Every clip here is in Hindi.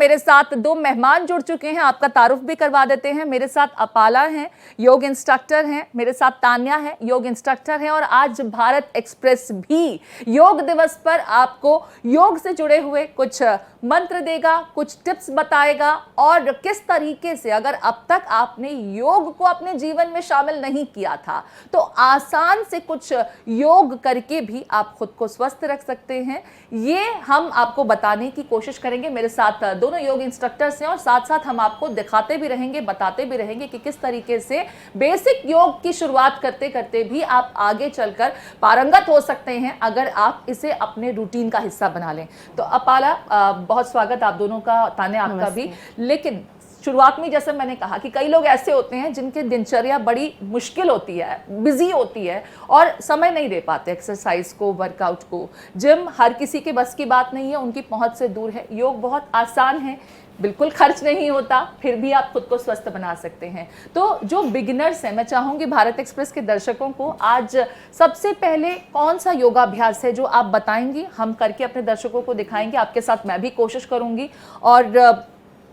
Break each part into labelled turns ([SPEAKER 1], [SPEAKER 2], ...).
[SPEAKER 1] मेरे साथ दो मेहमान जुड़ चुके हैं, आपका तारुफ भी करवा देते हैं। मेरे साथ अपाला हैं, योग इंस्ट्रक्टर हैं, मेरे साथ तान्या है, योग इंस्ट्रक्टर हैं। और आज भारत एक्सप्रेस भी योग दिवस पर आपको योग से जुड़े हुए कुछ मंत्र देगा, कुछ टिप्स बताएगा और किस तरीके से अगर अब तक आपने योग को अपने जीवन में शामिल नहीं किया था तो आसान से कुछ योग करके भी आप खुद को स्वस्थ रख सकते हैं, ये हम आपको बताने की कोशिश करेंगे। मेरे साथ दोनों योग इंस्ट्रक्टर्स हैं और साथ साथ हम आपको दिखाते भी रहेंगे, बताते भी रहेंगे कि किस तरीके से बेसिक योग की शुरुआत करते करते भी आप आगे चलकर पारंगत हो सकते हैं अगर आप इसे अपने रूटीन का हिस्सा बना लें। तो अपाला, बहुत स्वागत आप दोनों का, तान्या आपका भी। लेकिन शुरुआत में जैसे मैंने कहा कि कई लोग ऐसे होते हैं जिनकी दिनचर्या बड़ी मुश्किल होती है, बिजी होती है और समय नहीं दे पाते एक्सरसाइज को, वर्कआउट को। जिम हर किसी के बस की बात नहीं है, उनकी पहुंच से दूर है। योग बहुत आसान है, बिल्कुल खर्च नहीं होता, फिर भी आप खुद को स्वस्थ बना सकते हैं। तो जो बिगिनर्स हैं, मैं चाहूँगी भारत एक्सप्रेस के दर्शकों को आज सबसे पहले कौन सा योगाभ्यास है जो आप बताएंगी, हम करके अपने दर्शकों को दिखाएंगे। आपके साथ मैं भी कोशिश करूँगी और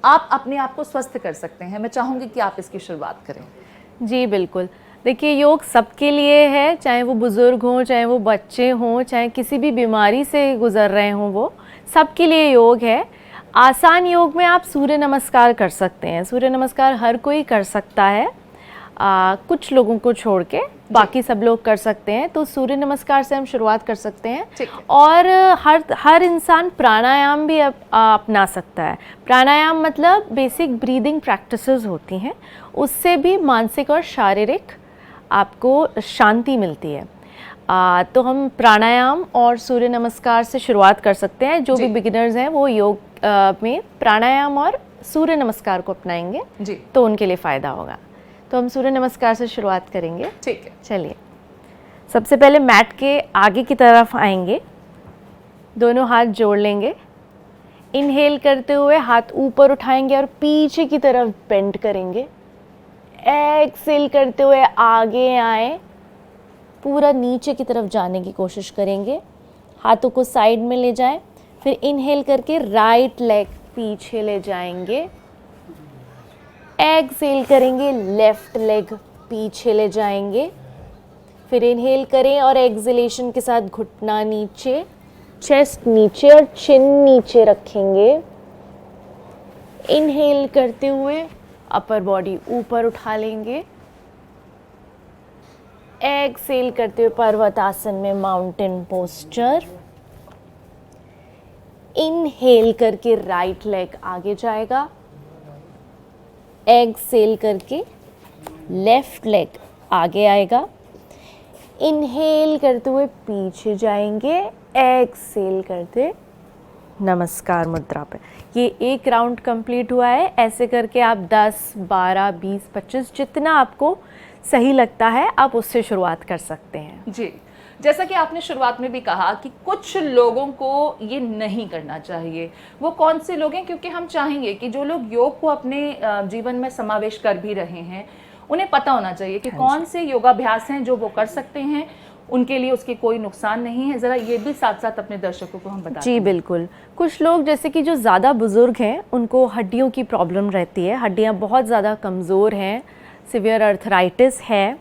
[SPEAKER 1] आप अपने आप को स्वस्थ कर सकते हैं। मैं चाहूँगी कि आप इसकी शुरुआत करें।
[SPEAKER 2] जी बिल्कुल, देखिए योग सबके लिए है, चाहे वो बुज़ुर्ग हों, चाहे वो बच्चे हों, चाहे किसी भी बीमारी से गुज़र रहे हों, वो सबके लिए योग है। आसान योग में आप सूर्य नमस्कार कर सकते हैं। सूर्य नमस्कार हर कोई कर सकता है, कुछ लोगों को छोड़ के बाकी सब लोग कर सकते हैं। तो सूर्य नमस्कार से हम शुरुआत कर सकते हैं और हर इंसान प्राणायाम भी अपना सकता है। प्राणायाम मतलब बेसिक ब्रीदिंग प्रैक्टिसेस होती हैं, उससे भी मानसिक और शारीरिक आपको शांति मिलती है। तो हम प्राणायाम और सूर्य नमस्कार से शुरुआत कर सकते हैं। जो भी बिगिनर्स हैं वो योग में प्राणायाम और सूर्य नमस्कार को अपनाएंगे तो उनके लिए फ़ायदा होगा। तो हम सूर्य नमस्कार से शुरुआत करेंगे।
[SPEAKER 1] ठीक है,
[SPEAKER 2] चलिए। सबसे पहले मैट के आगे की तरफ आएंगे, दोनों हाथ जोड़ लेंगे। इनहेल करते हुए हाथ ऊपर उठाएंगे और पीछे की तरफ बेंड करेंगे। एक्सहेल करते हुए आगे आए, पूरा नीचे की तरफ जाने की कोशिश करेंगे। हाथों को साइड में ले जाएं, फिर इनहेल करके राइट लेग पीछे ले जाएंगे। एक्सहेल करेंगे, लेफ्ट लेग पीछे ले जाएंगे। फिर इनहेल करें और एक्सहेलेशन के साथ घुटना नीचे, चेस्ट नीचे और चिन नीचे रखेंगे। इनहेल करते हुए अपर बॉडी ऊपर उठा लेंगे। एक्सहेल करते हुए पर्वतासन में माउंटेन पोस्चर। इनहेल करके राइट लेग आगे जाएगा। एक्सहेल करके लेफ्ट लेग आगे आएगा। इनहेल करते हुए पीछे जाएंगे। एक्सहेल करते नमस्कार मुद्रा पे। ये एक राउंड कंप्लीट हुआ है। ऐसे करके आप 10, 12, 20, 25 जितना आपको सही लगता है आप उससे शुरुआत कर सकते हैं।
[SPEAKER 1] जी, जैसा कि आपने शुरुआत में भी कहा कि कुछ लोगों को ये नहीं करना चाहिए। वो कौन से लोग हैं? क्योंकि हम चाहेंगे कि जो लोग योग को अपने जीवन में समावेश कर भी रहे हैं उन्हें पता होना चाहिए कि कौन से योगाभ्यास हैं जो वो कर सकते हैं, उनके लिए उसके कोई नुकसान नहीं है। ज़रा ये भी साथ साथ अपने दर्शकों को हम बताएं।
[SPEAKER 2] जी बिल्कुल। कुछ लोग जैसे कि जो ज़्यादा बुज़ुर्ग हैं उनको हड्डियों की प्रॉब्लम रहती है, हड्डियाँ बहुत ज़्यादा कमज़ोर हैं, सीवियर अर्थराइटिस है।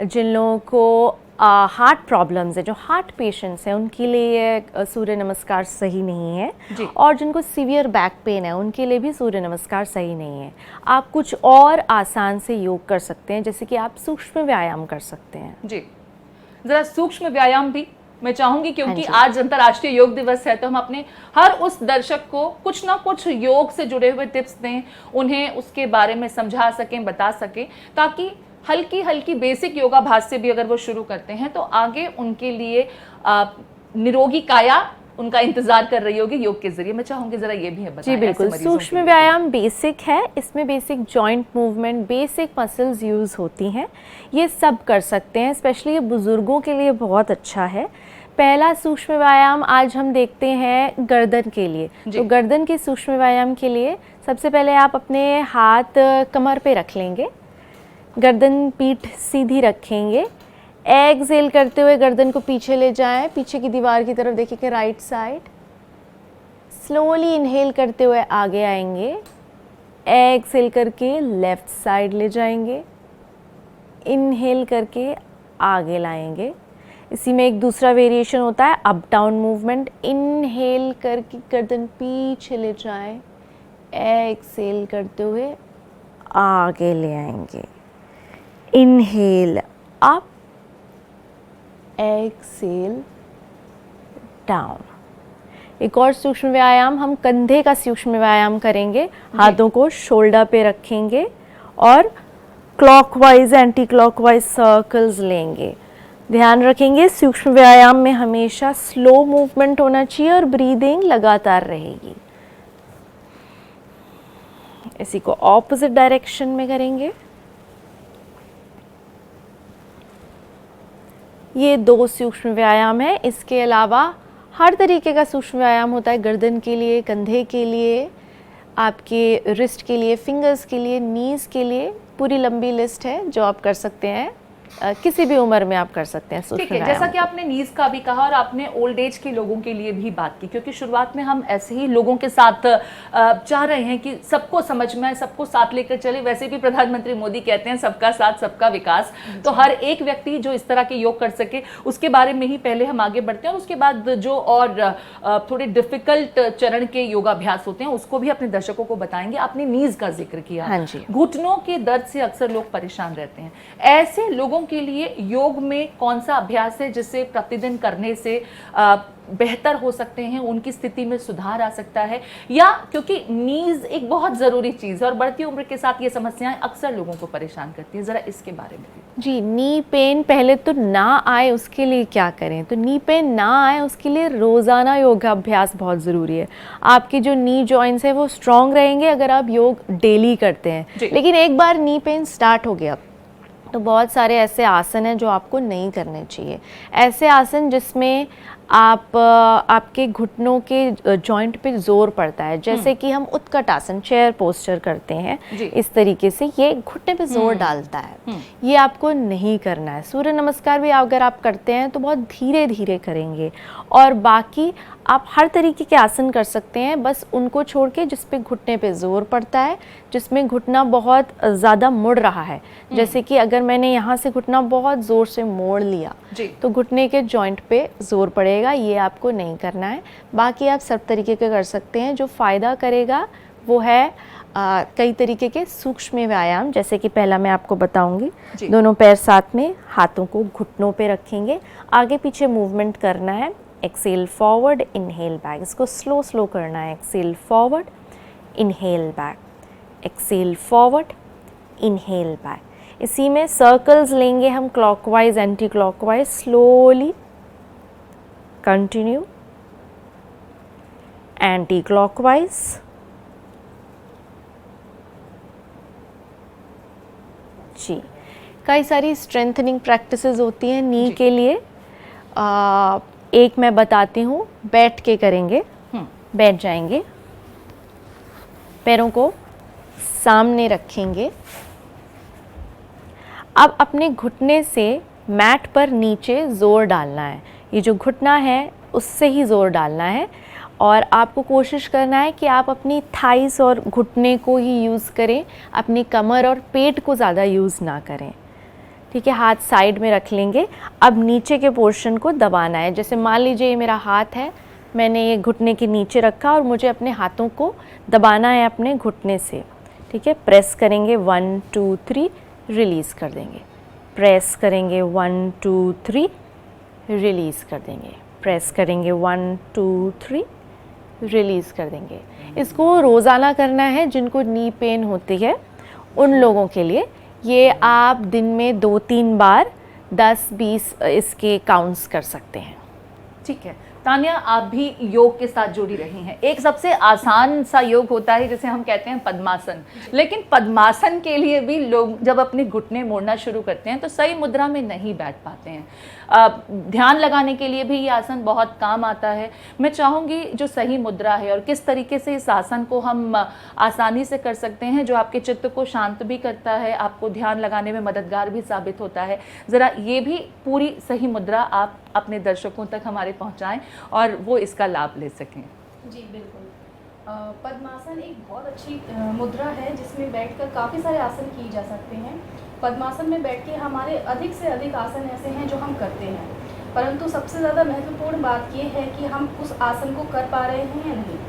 [SPEAKER 2] जिन लोगों को हार्ट प्रॉब्लम्स है, जो हार्ट पेशेंट्स हैं, उनके लिए सूर्य नमस्कार सही नहीं है। और जिनको सीवियर बैक पेन है उनके लिए भी सूर्य नमस्कार सही नहीं है। आप कुछ और आसान से योग कर सकते हैं, जैसे कि आप सूक्ष्म व्यायाम कर सकते हैं।
[SPEAKER 1] जी, ज़रा सूक्ष्म व्यायाम भी मैं चाहूँगी, क्योंकि आज अंतर्राष्ट्रीय योग दिवस है तो हम अपने हर उस दर्शक को कुछ ना कुछ योग से जुड़े हुए टिप्स दें, उन्हें उसके बारे में समझा सकें, बता सकें, ताकि हल्की हल्की बेसिक योगाभ्यास से भी अगर वो शुरू करते हैं तो आगे उनके लिए निरोगी काया उनका इंतजार कर रही होगी योग के जरिए। मैं चाहूँगी ज़रा ये भी है बताएं।
[SPEAKER 2] जी बिल्कुल। सूक्ष्म व्यायाम बेसिक है, इसमें basic joint movement, basic muscles use होती हैं, ये सब कर सकते हैं। स्पेशली ये बुज़ुर्गों के लिए बहुत अच्छा है। पहला सूक्ष्म व्यायाम आज हम देखते हैं गर्दन के लिए। तो गर्दन के सूक्ष्म व्यायाम के लिए सबसे पहले आप अपने हाथ कमर पे रख लेंगे, गर्दन पीठ सीधी रखेंगे। एक्सहेल करते हुए गर्दन को पीछे ले जाएं, पीछे की दीवार की तरफ देखिए कि राइट साइड। स्लोली इनहेल करते हुए आगे आएंगे, एक्सहेल करके लेफ्ट साइड ले जाएंगे, इनहेल करके आगे लाएंगे। इसी में एक दूसरा वेरिएशन होता है अप डाउन मूवमेंट। इनहेल करके गर्दन पीछे ले जाएं, एक्सहेल करते हुए आगे ले आएंगे, इनहेल अप, एक्सहेल डाउन। एक और सूक्ष्म व्यायाम, हम कंधे का सूक्ष्म व्यायाम करेंगे। हाथों को शोल्डर पे रखेंगे और क्लॉकवाइज एंटी क्लॉकवाइज सर्कल्स लेंगे। ध्यान रखेंगे सूक्ष्म व्यायाम में हमेशा स्लो मूवमेंट होना चाहिए और ब्रीदिंग लगातार रहेगी। इसी को ऑपोजिट डायरेक्शन में करेंगे। ये 2 सूक्ष्म व्यायाम है। इसके अलावा हर तरीके का सूक्ष्म व्यायाम होता है, गर्दन के लिए, कंधे के लिए, आपके रिस्ट के लिए, फिंगर्स के लिए, नीज़ के लिए। पूरी लंबी लिस्ट है जो आप कर सकते हैं, किसी भी उम्र में आप कर सकते हैं सूक्ष्म
[SPEAKER 1] ठीक है।
[SPEAKER 2] व्यायाम।
[SPEAKER 1] जैसा कि आपने नीज का भी कहा और आपने ओल्ड एज के लोगों के लिए भी बात की, क्योंकि शुरुआत में हम ऐसे ही लोगों के साथ चाह रहे हैं कि सबको समझ में आए, सबको साथ लेकर चले। वैसे भी प्रधानमंत्री मोदी कहते हैं सबका साथ सबका विकास, तो हर एक व्यक्ति जो इस तरह के योग कर सके उसके बारे में ही पहले हम आगे बढ़ते हैं और उसके बाद जो और थोड़े डिफिकल्ट चरण के योगाभ्यास होते हैं उसको भी अपने दर्शकों को बताएंगे। आपने नीज का जिक्र किया।
[SPEAKER 2] हाँ जी।
[SPEAKER 1] घुटनों के दर्द से अक्सर लोग परेशान रहते हैं। ऐसे लोगों के लिए योग में कौन सा अभ्यास है जिसे प्रतिदिन करने से बेहतर हो सकते हैं, उनकी स्थिति में सुधार आ सकता है? या क्योंकि नीज एक बहुत ज़रूरी चीज़ है और बढ़ती उम्र के साथ ये समस्याएं अक्सर लोगों को परेशान करती हैं, ज़रा इसके बारे में भी।
[SPEAKER 2] जी, नी पेन पहले तो ना आए उसके लिए क्या करें? तो नी पेन ना आए उसके लिए रोज़ाना योगाभ्यास बहुत ज़रूरी है। आपके जो नी जॉइंट्स हैं वो स्ट्रॉन्ग रहेंगे अगर आप योग डेली करते हैं। लेकिन एक बार नी पेन स्टार्ट हो गया तो बहुत सारे ऐसे आसन हैं जो आपको नहीं करने चाहिए। ऐसे आसन जिसमें आपके घुटनों के जॉइंट पे जोर पड़ता है, जैसे कि हम उत्कट आसन, चेयर पोस्चर करते हैं, इस तरीके से ये घुटने पे जोर डालता है, ये आपको नहीं करना है। सूर्य नमस्कार भी अगर आप करते हैं तो बहुत धीरे धीरे करेंगे। और बाकी आप हर तरीके के आसन कर सकते हैं, बस उनको छोड़ के जिस पे घुटने पे जोर पड़ता है, जिसमें घुटना बहुत ज़्यादा मुड़ रहा है। जैसे कि अगर मैंने यहाँ से घुटना बहुत ज़ोर से मोड़ लिया तो घुटने के जॉइंट पे जोर पड़ेगा, ये आपको नहीं करना है। बाकी आप सब तरीके के कर सकते हैं। जो फ़ायदा करेगा वो है कई तरीके के सूक्ष्म व्यायाम, जैसे कि पहला मैं आपको बताऊंगी। दोनों पैर साथ में, हाथों को घुटनों पे रखेंगे, आगे पीछे मूवमेंट करना है। एक्सेल फॉरवर्ड, इनहेल बैक, इसको स्लो स्लो करना है। Exhale forward, inhale back, exhale forward, inhale back. इसी में सर्कल्स लेंगे हम, clockwise anti clockwise, slowly continue, anti clockwise, जी। कई सारी स्ट्रेंथनिंग प्रैक्टिसेस होती हैं नी के लिए। एक मैं बताती हूँ, बैठ के करेंगे। बैठ जाएंगे, पैरों को सामने रखेंगे। अब अपने घुटने से मैट पर नीचे जोर डालना है। ये जो घुटना है उससे ही जोर डालना है और आपको कोशिश करना है कि आप अपनी थाइस और घुटने को ही यूज़ करें, अपनी कमर और पेट को ज़्यादा यूज़ ना करें। ठीक है, हाथ साइड में रख लेंगे। अब नीचे के पोर्शन को दबाना है। जैसे मान लीजिए ये मेरा हाथ है, मैंने ये घुटने के नीचे रखा और मुझे अपने हाथों को दबाना है अपने घुटने से। ठीक है, प्रेस करेंगे 1 2 3, रिलीज़ कर देंगे। प्रेस करेंगे 1 2 3, रिलीज़ कर देंगे। प्रेस करेंगे 1 2 3, रिलीज़ कर देंगे। इसको रोज़ाना करना है। जिनको नी पेन होती है उन लोगों के लिए ये आप दिन में 2-3 बार 10-20 इसके काउंट्स कर सकते हैं।
[SPEAKER 1] ठीक है तान्या, आप भी योग के साथ जुड़ी रही हैं। एक सबसे आसान सा योग होता है जिसे हम कहते हैं पद्मासन, लेकिन पद्मासन के लिए भी लोग जब अपने घुटने मोड़ना शुरू करते हैं तो सही मुद्रा में नहीं बैठ पाते हैं। ध्यान लगाने के लिए भी ये आसन बहुत काम आता है। मैं चाहूँगी जो सही मुद्रा है और किस तरीके से इस आसन को हम आसानी से कर सकते हैं, जो आपके चित्त को शांत भी करता है, आपको ध्यान लगाने में मददगार भी साबित होता है, ज़रा ये भी पूरी सही मुद्रा आप अपने दर्शकों तक हमारे पहुँचाएँ और वो इसका लाभ ले सकें।
[SPEAKER 3] जी बिल्कुल। पद्मासन एक बहुत अच्छी मुद्रा है जिसमें बैठकर काफ़ी सारे आसन किए जा सकते हैं। पद्मासन में बैठ के हमारे अधिक से अधिक आसन ऐसे हैं जो हम करते हैं, परंतु सबसे ज़्यादा महत्वपूर्ण बात ये है कि हम उस आसन को कर पा रहे हैं या नहीं।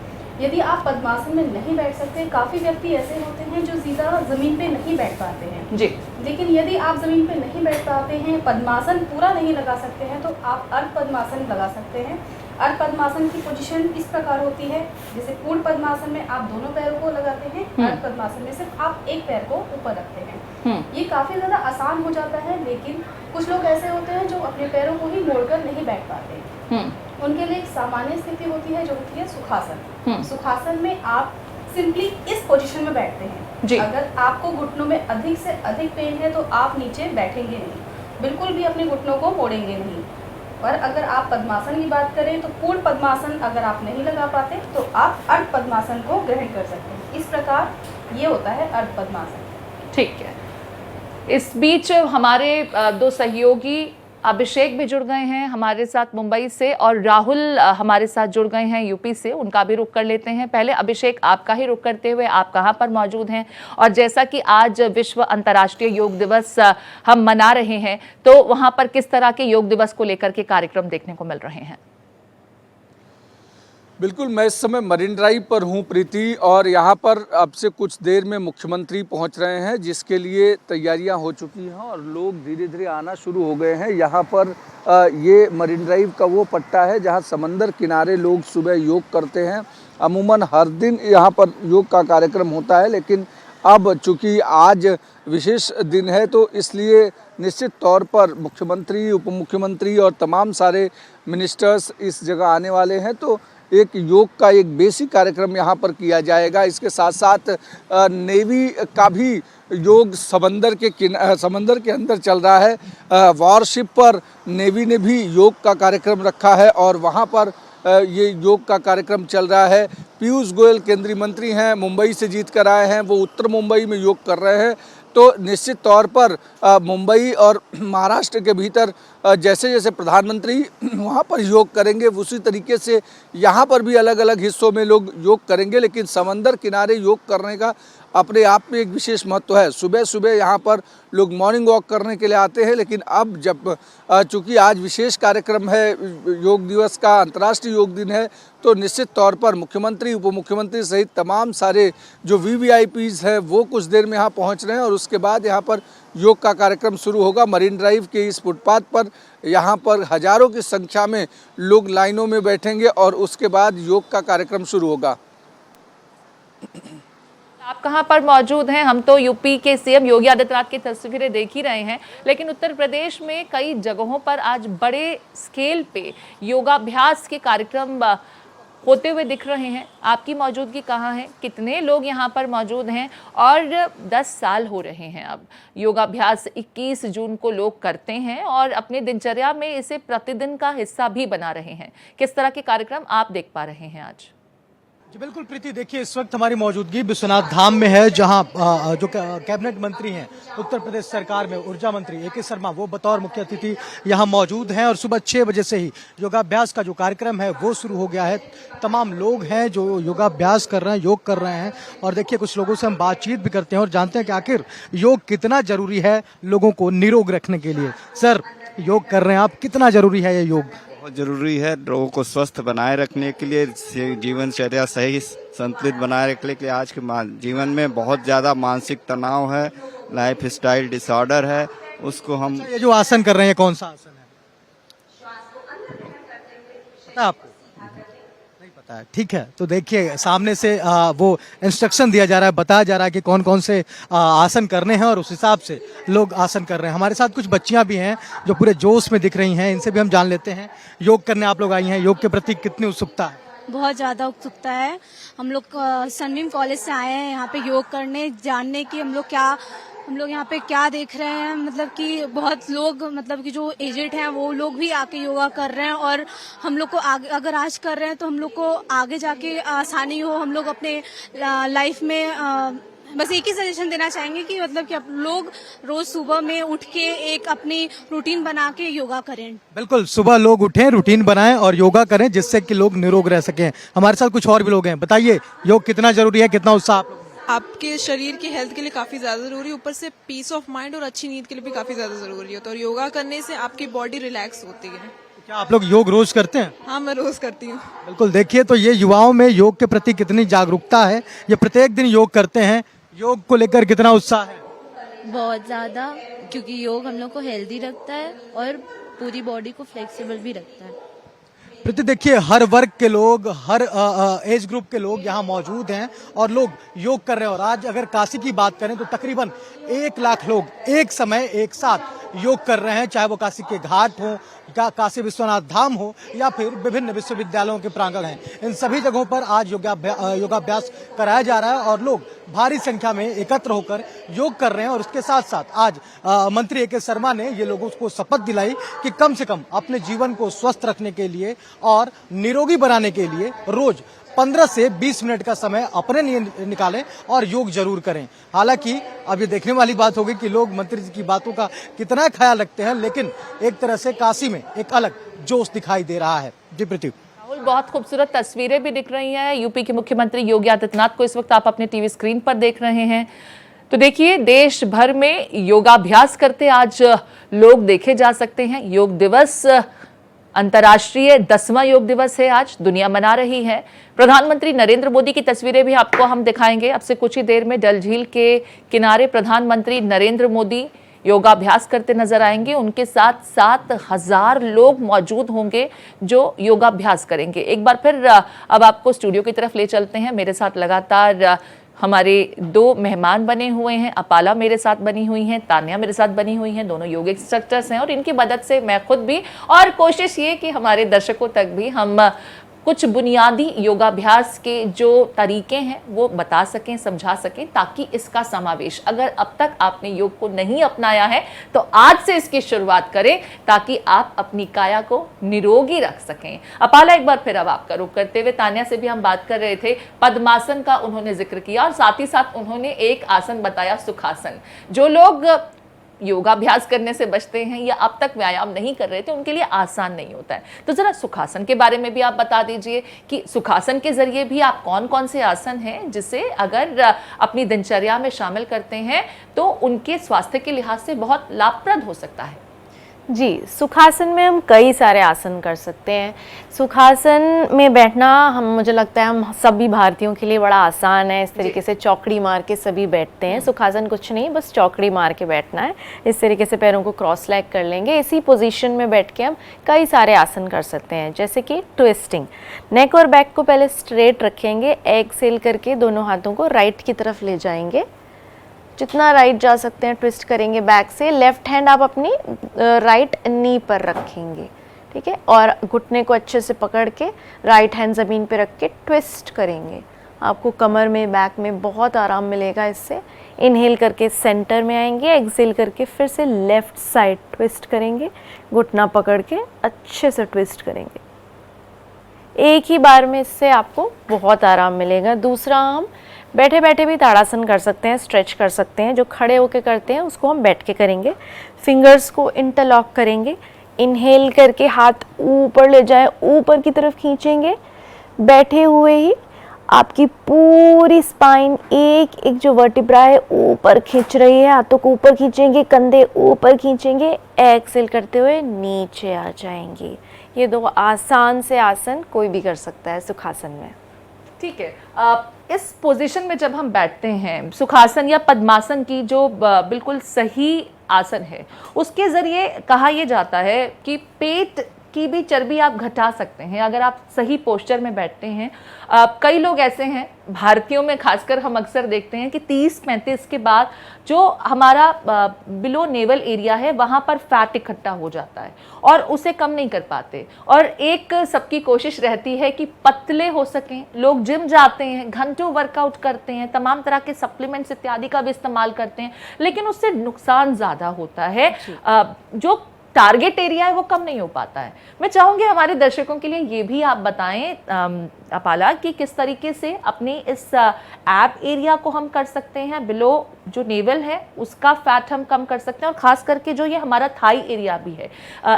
[SPEAKER 3] यदि आप पद्मासन में नहीं बैठ सकते, काफ़ी व्यक्ति ऐसे होते हैं जो सीधा ज़मीन पे नहीं बैठ पाते हैं
[SPEAKER 1] जी।
[SPEAKER 3] लेकिन यदि आप ज़मीन पे नहीं बैठ पाते हैं, पद्मासन पूरा नहीं लगा सकते हैं, तो आप अर्ध पद्मासन लगा सकते हैं। अर्ध पद्मासन की पोजीशन इस प्रकार होती है, जैसे पूर्ण पद्मासन में आप दोनों पैरों को लगाते हैं, अर्ध पद्मासन में सिर्फ आप एक पैर को ऊपर रखते हैं। ये काफ़ी ज़्यादा आसान हो जाता है, लेकिन कुछ लोग ऐसे होते हैं जो अपने पैरों को ही मोड़कर नहीं बैठ पाते। उनके लिए एक सामान्य स्थिति होती है जो होती है सुखासन। सुखासन में आप सिंपली इस पोजीशन में बैठते हैं। अगर आपको घुटनों में अधिक से अधिक पेन है तो आप नीचे बैठेंगे नहीं, बिल्कुल भी अपने घुटनों को मोड़ेंगे नहीं। और अगर आप पद्मासन की बात करें तो पूर्ण पद्मासन अगर आप नहीं लगा पाते तो आप अर्ध पद्मासन को ग्रहण कर सकते हैं। इस प्रकार ये होता है अर्ध पद्मासन।
[SPEAKER 1] ठीक है। इस बीच हमारे दो सहयोगी अभिषेक भी जुड़ गए हैं हमारे साथ मुंबई से, और राहुल हमारे साथ जुड़ गए हैं यूपी से। उनका भी रुख कर लेते हैं। पहले अभिषेक, आपका ही रुख करते हुए, आप कहां पर मौजूद हैं? और जैसा कि आज विश्व अंतर्राष्ट्रीय योग दिवस हम मना रहे हैं, तो वहां पर किस तरह के योग दिवस को लेकर के कार्यक्रम देखने को मिल रहे हैं?
[SPEAKER 4] बिल्कुल, मैं इस समय मरीन ड्राइव पर हूँ प्रीति, और यहाँ पर अब से कुछ देर में मुख्यमंत्री पहुँच रहे हैं, जिसके लिए तैयारियाँ हो चुकी हैं और लोग धीरे धीरे आना शुरू हो गए हैं। यहाँ पर ये मरीन ड्राइव का वो पट्टा है जहाँ समंदर किनारे लोग सुबह योग करते हैं। अमूमन हर दिन यहाँ पर योग का कार्यक्रम होता है, लेकिन अब चूँकि आज विशेष दिन है तो इसलिए निश्चित तौर पर मुख्यमंत्री, उप मुख्यमंत्री और तमाम सारे मिनिस्टर्स इस जगह आने वाले हैं। तो एक योग का एक बेसिक कार्यक्रम यहाँ पर किया जाएगा। इसके साथ साथ नेवी का भी योग समंदर के अंदर चल रहा है। वॉरशिप पर नेवी ने भी योग का कार्यक्रम रखा है और वहाँ पर ये योग का कार्यक्रम चल रहा है। पीयूष गोयल केंद्रीय मंत्री हैं, मुंबई से जीत कर आए हैं, वो उत्तर मुंबई में योग कर रहे हैं। तो निश्चित तौर पर मुंबई और महाराष्ट्र के भीतर जैसे जैसे प्रधानमंत्री वहाँ पर योग करेंगे, उसी तरीके से यहाँ पर भी अलग अलग हिस्सों में लोग योग करेंगे। लेकिन समंदर किनारे योग करने का अपने आप में एक विशेष महत्व है। सुबह सुबह यहाँ पर लोग मॉर्निंग वॉक करने के लिए आते हैं, लेकिन अब जब चूँकि आज विशेष कार्यक्रम है, योग दिवस का, अंतर्राष्ट्रीय योग दिन है, तो निश्चित तौर पर मुख्यमंत्री, उप मुख्यमंत्री सहित तमाम सारे जो VVIPs हैं वो कुछ देर में यहाँ पहुँच रहे हैं और उसके बाद यहाँ पर योग का कार्यक्रम शुरू होगा। मरीन ड्राइव के इस फुटपाथ पर यहाँ पर हजारों की संख्या में लोग लाइनों में बैठेंगे और उसके बाद योग का कार्यक्रम शुरू होगा।
[SPEAKER 1] आप कहां पर मौजूद हैं? हम तो यूपी के सीएम योगी आदित्यनाथ की तस्वीरें देख ही रहे हैं, लेकिन उत्तर प्रदेश में कई जगहों पर आज बड़े स्केल पे योगाभ्यास के कार्यक्रम होते हुए दिख रहे हैं। आपकी मौजूदगी कहाँ है? कितने लोग यहाँ पर मौजूद हैं? और 10 साल हो रहे हैं अब योगाभ्यास 21 जून को लोग करते हैं और अपनी दिनचर्या में इसे प्रतिदिन का हिस्सा भी बना रहे हैं। किस तरह के कार्यक्रम आप देख पा रहे हैं आज?
[SPEAKER 5] जी बिल्कुल प्रीति, देखिए इस वक्त हमारी मौजूदगी विश्वनाथ धाम में है, जहां जो कैबिनेट मंत्री हैं उत्तर प्रदेश सरकार में, ऊर्जा मंत्री AK शर्मा, वो बतौर मुख्य अतिथि यहां मौजूद हैं और सुबह 6 बजे से ही योगाभ्यास का जो कार्यक्रम है वो शुरू हो गया है। तमाम लोग हैं जो योगाभ्यास कर रहे हैं, योग कर रहे हैं, और देखिए कुछ लोगों से हम बातचीत भी करते हैं और जानते हैं कि आखिर योग कितना जरूरी है लोगों को निरोग रखने के लिए। सर, योग कर रहे हैं आप, कितना जरूरी है ये योग?
[SPEAKER 6] बहुत जरूरी है लोगों को स्वस्थ बनाए रखने के लिए, जीवनचर्या सही संतुलित बनाए रखने के लिए। आज के जीवन में बहुत ज़्यादा मानसिक तनाव है, लाइफ स्टाइल डिसऑर्डर है, उसको हम
[SPEAKER 5] ये जो आसन कर रहे हैं कौन सा आसन है, पता आपको? नहीं पता है, ठीक है। तो देखिए सामने से वो इंस्ट्रक्शन दिया जा रहा है, बताया जा रहा है कि कौन कौन से आसन करने हैं और उस हिसाब से लोग आसन कर रहे हैं। हमारे साथ कुछ बच्चियां भी हैं जो पूरे जोश में दिख रही हैं, इनसे भी हम जान लेते हैं। योग करने आप लोग आई हैं, योग के प्रति कितनी उत्सुकता है?
[SPEAKER 7] बहुत ज़्यादा उत्सुकता है। हम लोग सनबीम कॉलेज से आए हैं यहाँ पे योग करने, जानने की हम लोग यहाँ पे क्या देख रहे हैं। मतलब कि बहुत लोग, मतलब कि जो एजेड हैं वो लोग भी आके योगा कर रहे हैं, और हम लोग को आगे अगर आज कर रहे हैं तो हम लोग को आगे जाके आसानी हो, हम लोग अपने लाइफ में बस एक ही सजेशन देना चाहेंगे कि मतलब कि आप लोग रोज सुबह में उठ के एक अपनी रूटीन बना के योगा करें।
[SPEAKER 5] बिल्कुल, सुबह लोग उठें, रूटीन बनाएं और योगा करें जिससे कि लोग निरोग रह सकें। हमारे साथ कुछ और भी लोग हैं, बताइए योग कितना जरूरी है, कितना उत्साह आप लोगों में?
[SPEAKER 8] आपके शरीर की हेल्थ के लिए काफी ज्यादा जरूरी है, ऊपर से पीस ऑफ माइंड और अच्छी नींद के लिए भी काफी ज्यादा जरूरी होता है। और योगा करने से आपकी बॉडी रिलैक्स होती है।
[SPEAKER 5] क्या आप लोग योग रोज करते हैं?
[SPEAKER 8] हाँ, मैं रोज करती हूँ।
[SPEAKER 5] बिल्कुल, देखिए तो ये युवाओं में योग के प्रति कितनी जागरूकता है। ये प्रत्येक दिन योग करते हैं, योग को लेकर कितना उत्साह है।
[SPEAKER 9] बहुत ज़्यादा, क्योंकि योग हम लोग को हेल्दी रखता है और पूरी बॉडी को फ्लेक्सिबल भी रखता है।
[SPEAKER 5] प्रति देखिए हर वर्ग के लोग, हर एज ग्रुप के लोग यहाँ मौजूद हैं और लोग योग कर रहे हैं। और आज अगर काशी की बात करें तो तकरीबन 1 लाख लोग एक समय एक साथ योग कर रहे हैं, चाहे वो काशी के घाट हो, काशी विश्वनाथ धाम हो या फिर विभिन्न विश्वविद्यालयों के प्रांगण हैं। इन सभी जगहों पर आज योगाभ्यास कराया जा रहा है और लोग भारी संख्या में एकत्र होकर योग कर रहे हैं। और उसके साथ साथ आज मंत्री ए.के. शर्मा ने ये लोगों को शपथ दिलाई कि कम से कम अपने जीवन को स्वस्थ रखने के लिए और निरोगी बनाने के लिए रोज 15 से 20 मिनट का समय अपने लिए निकालें और योग जरूर करें। हालांकि अब ये देखने वाली बात होगी कि लोग मंत्री जी की बातों का कितना ख्याल रखते हैं, लेकिन एक तरह से काशी में एक अलग जोश दिखाई दे रहा है। जी पृथ्वी।
[SPEAKER 1] राहुल, बहुत खूबसूरत तस्वीरें भी दिख रही हैं। यूपी के मुख्यमंत्री योगी आदित्यनाथ को इस वक्त आप अपने टीवी स्क्रीन पर देख रहे हैं। तो देखिए, देश भर में योगाभ्यास करते आज लोग देखे जा सकते हैं। योग दिवस अंतर्राष्ट्रीय 10वां योग दिवस है, आज दुनिया मना रही है। प्रधानमंत्री नरेंद्र मोदी की तस्वीरें भी आपको हम दिखाएंगे। अब से कुछ ही देर में डल झील के किनारे प्रधानमंत्री नरेंद्र मोदी योगाभ्यास करते नजर आएंगे। उनके साथ 7,000 लोग मौजूद होंगे जो योगाभ्यास करेंगे। एक बार फिर अब आपको स्टूडियो की तरफ ले चलते हैं। मेरे साथ लगातार हमारे 2 मेहमान बने हुए हैं। अपाला मेरे साथ बनी हुई हैं, तान्या मेरे साथ बनी हुई हैं। दोनों योग इंस्ट्रक्टर्स हैं और इनकी मदद से मैं खुद भी, और कोशिश ये कि हमारे दर्शकों तक भी हम कुछ बुनियादी योगाभ्यास के जो तरीके हैं वो बता सकें, समझा सकें, ताकि इसका समावेश, अगर अब तक आपने योग को नहीं अपनाया है तो आज से इसकी शुरुआत करें ताकि आप अपनी काया को निरोगी रख सकें। अपाला, एक बार फिर अब आपका रुख करते हुए, तान्या से भी हम बात कर रहे थे, पद्मासन का उन्होंने जिक्र किया और साथ ही साथ उन्होंने एक आसन बताया, सुखासन। जो लोग योगाभ्यास करने से बचते हैं या अब तक व्यायाम नहीं कर रहे थे, उनके लिए आसान नहीं होता है। तो जरा सुखासन के बारे में भी आप बता दीजिए कि सुखासन के जरिए भी आप कौन कौन से आसन हैं जिसे अगर अपनी दिनचर्या में शामिल करते हैं तो उनके स्वास्थ्य के लिहाज से बहुत लाभप्रद हो सकता है।
[SPEAKER 2] जी, सुखासन में हम कई सारे आसन कर सकते हैं। सुखासन में बैठना मुझे लगता है हम सभी भारतीयों के लिए बड़ा आसान है। इस तरीके से चौकड़ी मार के सभी बैठते हैं। सुखासन कुछ नहीं, बस चौकड़ी मार के बैठना है। इस तरीके से पैरों को क्रॉस लेग कर लेंगे। इसी पोजीशन में बैठ के हम कई सारे आसन कर सकते हैं, जैसे कि ट्विस्टिंग। नेक और बैक को पहले स्ट्रेट रखेंगे, एक्सेल करके दोनों हाथों को राइट की तरफ ले जाएंगे, जितना राइट जा सकते हैं ट्विस्ट करेंगे बैक से। लेफ्ट हैंड आप अपनी राइट नी पर रखेंगे, ठीक है, और घुटने को अच्छे से पकड़ के राइट हैंड ज़मीन पे रख के ट्विस्ट करेंगे। आपको कमर में, बैक में बहुत आराम मिलेगा इससे। इनहेल करके सेंटर में आएंगे, एक्सेल करके फिर से लेफ्ट साइड ट्विस्ट करेंगे, घुटना पकड़ के अच्छे से ट्विस्ट करेंगे। एक ही बार में इससे आपको बहुत आराम मिलेगा। दूसरा, हम बैठे बैठे भी ताड़ासन कर सकते हैं, स्ट्रेच कर सकते हैं। जो खड़े होके करते हैं उसको हम बैठ के करेंगे। फिंगर्स को इंटरलॉक करेंगे, इनहेल करके हाथ ऊपर ले जाए, ऊपर की तरफ खींचेंगे। बैठे हुए ही आपकी पूरी स्पाइन, एक एक जो वर्टिब्रा है ऊपर खींच रही है, हाथों को ऊपर खींचेंगे, कंधे ऊपर खींचेंगे, एक्सेल करते हुए नीचे आ जाएंगे। ये 2 आसान से आसन कोई भी कर सकता है सुखासन में।
[SPEAKER 1] ठीक है, इस पोजीशन में जब हम बैठते हैं, सुखासन या पद्मासन की जो बिल्कुल सही आसन है, उसके ज़रिए कहा यह जाता है कि पेट की भी चर्बी आप घटा सकते हैं अगर आप सही पोस्चर में बैठते हैं। कई लोग ऐसे हैं, भारतीयों में खासकर हम अक्सर देखते हैं कि 30-35 के बाद जो हमारा बिलो नेवल एरिया है वहाँ पर फैट इकट्ठा हो जाता है और उसे कम नहीं कर पाते। और एक सबकी कोशिश रहती है कि पतले हो सकें। लोग जिम जाते हैं, घंटों वर्कआउट करते हैं, तमाम तरह के सप्लीमेंट्स इत्यादि का भी इस्तेमाल करते हैं, लेकिन उससे नुकसान ज़्यादा होता है। जो टारगेट एरिया है वो कम नहीं हो पाता है। मैं चाहूँगी हमारे दर्शकों के लिए ये भी आप बताएं अपाला कि किस तरीके से अपने इस ऐप एरिया को हम कर सकते हैं, बिलो जो नेवल है उसका फैट हम कम कर सकते हैं, और ख़ास करके जो ये हमारा थाई एरिया भी है,